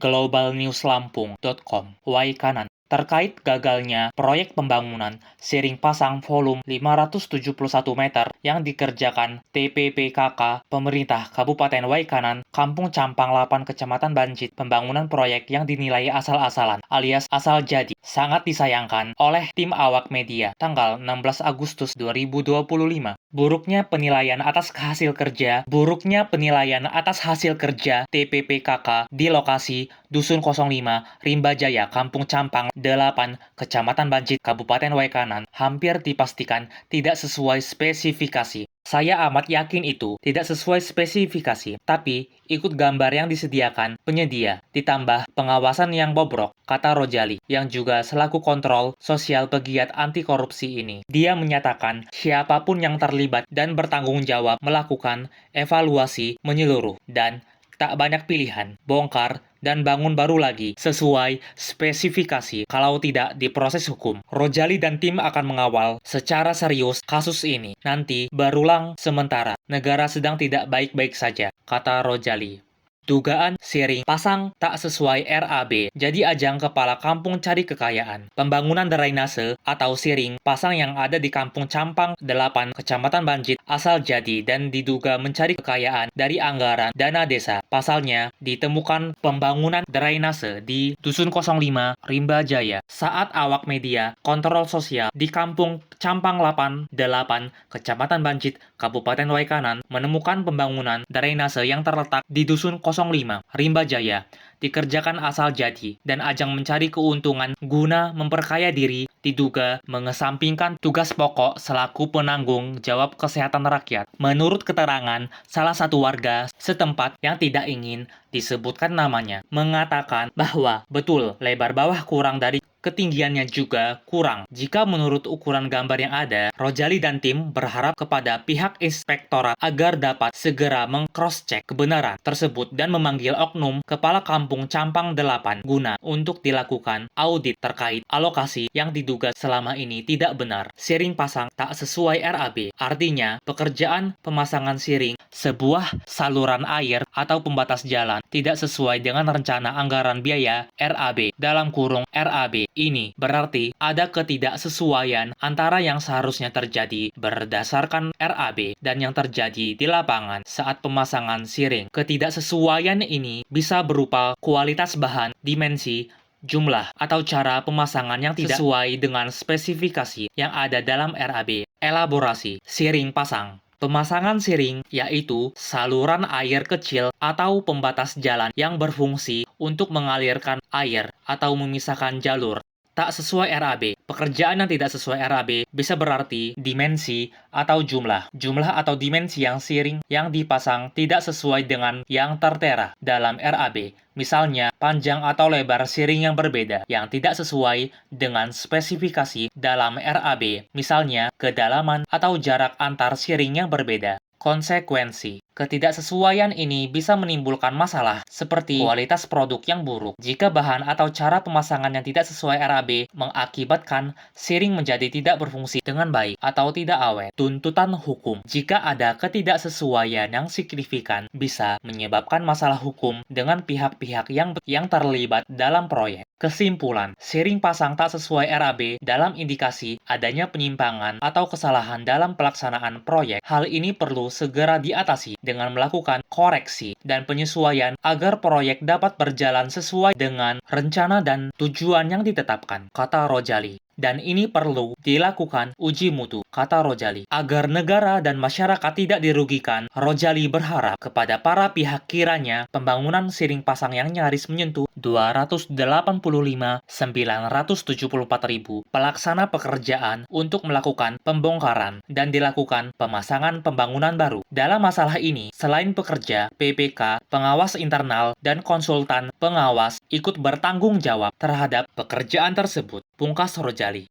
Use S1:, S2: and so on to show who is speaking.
S1: globalnewslampung.com, Waikanan, terkait gagalnya proyek pembangunan Siring Pasang volume 571 meter yang dikerjakan TPPKK Pemerintah Kabupaten Waikanan, Kampung Campang 8 Kecamatan Banjit. Pembangunan proyek yang dinilai asal-asalan alias asal jadi sangat disayangkan oleh tim awak media tanggal 16 Agustus 2025. Buruknya penilaian atas hasil kerja TPPKK di lokasi Dusun 05, Rimba Jaya, Kampung Campang 8, Kecamatan Banjit, Kabupaten Waikanan, hampir dipastikan tidak sesuai spesifikasi. Saya amat yakin itu tidak sesuai spesifikasi, tapi ikut gambar yang disediakan penyedia, ditambah pengawasan yang bobrok, kata Rojali, yang juga selaku kontrol sosial pegiat anti korupsi ini. Dia menyatakan siapapun yang terlibat dan bertanggung jawab melakukan evaluasi menyeluruh dan tak banyak pilihan, bongkar dan bangun baru lagi sesuai spesifikasi. Kalau tidak diproses hukum, Rojali dan tim akan mengawal secara serius kasus ini. Nanti berulang sementara negara sedang tidak baik-baik saja, kata Rojali. Dugaan Siring Pasang tak sesuai RAB, jadi ajang kepala kampung cari kekayaan. Pembangunan drainase atau Siring Pasang yang ada di Kampung Campang 8, Kecamatan Banjit asal jadi dan diduga mencari kekayaan dari anggaran dana desa. Pasalnya, ditemukan pembangunan drainase di Dusun 05, Rimba Jaya. Saat awak media kontrol sosial di Kampung Campang 8, Kecamatan Banjit, Kabupaten Waikanan menemukan pembangunan drainase yang terletak di Dusun 05, Rimba Jaya, dikerjakan asal jadi dan ajang mencari keuntungan guna memperkaya diri, diduga mengesampingkan tugas pokok selaku penanggung jawab kesehatan rakyat. Menurut keterangan salah satu warga setempat yang tidak ingin disebutkan namanya, mengatakan bahwa betul lebar bawah kurang dari ketinggiannya juga kurang. Jika menurut ukuran gambar yang ada, Rojali dan tim berharap kepada pihak inspektorat agar dapat segera meng-cross-check kebenaran tersebut dan memanggil oknum Kepala Kampung Campang 8 guna untuk dilakukan audit terkait alokasi yang diduga selama ini tidak benar. Siring pasang tak sesuai RAB, artinya pekerjaan pemasangan siring sebuah saluran air atau pembatas jalan tidak sesuai dengan rencana anggaran biaya RAB dalam kurung RAB. Ini berarti ada ketidaksesuaian antara yang seharusnya terjadi berdasarkan RAB dan yang terjadi di lapangan saat pemasangan siring. Ketidaksesuaian ini bisa berupa kualitas bahan, dimensi, jumlah, atau cara pemasangan yang tidak sesuai dengan spesifikasi yang ada dalam RAB. Elaborasi siring pasang. Pemasangan siring yaitu saluran air kecil atau pembatas jalan yang berfungsi untuk mengalirkan air atau memisahkan jalur. Tak sesuai RAB. Pekerjaan yang tidak sesuai RAB bisa berarti dimensi atau jumlah. Jumlah atau dimensi yang siring yang dipasang tidak sesuai dengan yang tertera dalam RAB. Misalnya, panjang atau lebar siring yang berbeda yang tidak sesuai dengan spesifikasi dalam RAB. Misalnya, kedalaman atau jarak antar siring yang berbeda. Konsekuensi ketidaksesuaian ini bisa menimbulkan masalah seperti kualitas produk yang buruk. Jika bahan atau cara pemasangan yang tidak sesuai RAB mengakibatkan siring menjadi tidak berfungsi dengan baik atau tidak awet. Tuntutan hukum. Jika ada ketidaksesuaian yang signifikan bisa menyebabkan masalah hukum dengan pihak-pihak yang terlibat dalam proyek. Kesimpulan, siring pasang tak sesuai RAB dalam indikasi adanya penyimpangan atau kesalahan dalam pelaksanaan proyek. Hal ini perlu segera diatasi dengan melakukan koreksi dan penyesuaian agar proyek dapat berjalan sesuai dengan rencana dan tujuan yang ditetapkan, kata Rojali. Dan ini perlu dilakukan uji mutu, kata Rojali. Agar negara dan masyarakat tidak dirugikan, Rojali berharap kepada para pihak kiranya pembangunan siring pasang yang nyaris menyentuh 285.974.000 pelaksana pekerjaan untuk melakukan pembongkaran dan dilakukan pemasangan pembangunan baru. Dalam masalah ini, selain pekerja, PPK, pengawas internal, dan konsultan pengawas ikut bertanggung jawab terhadap pekerjaan tersebut, pungkas Rojali.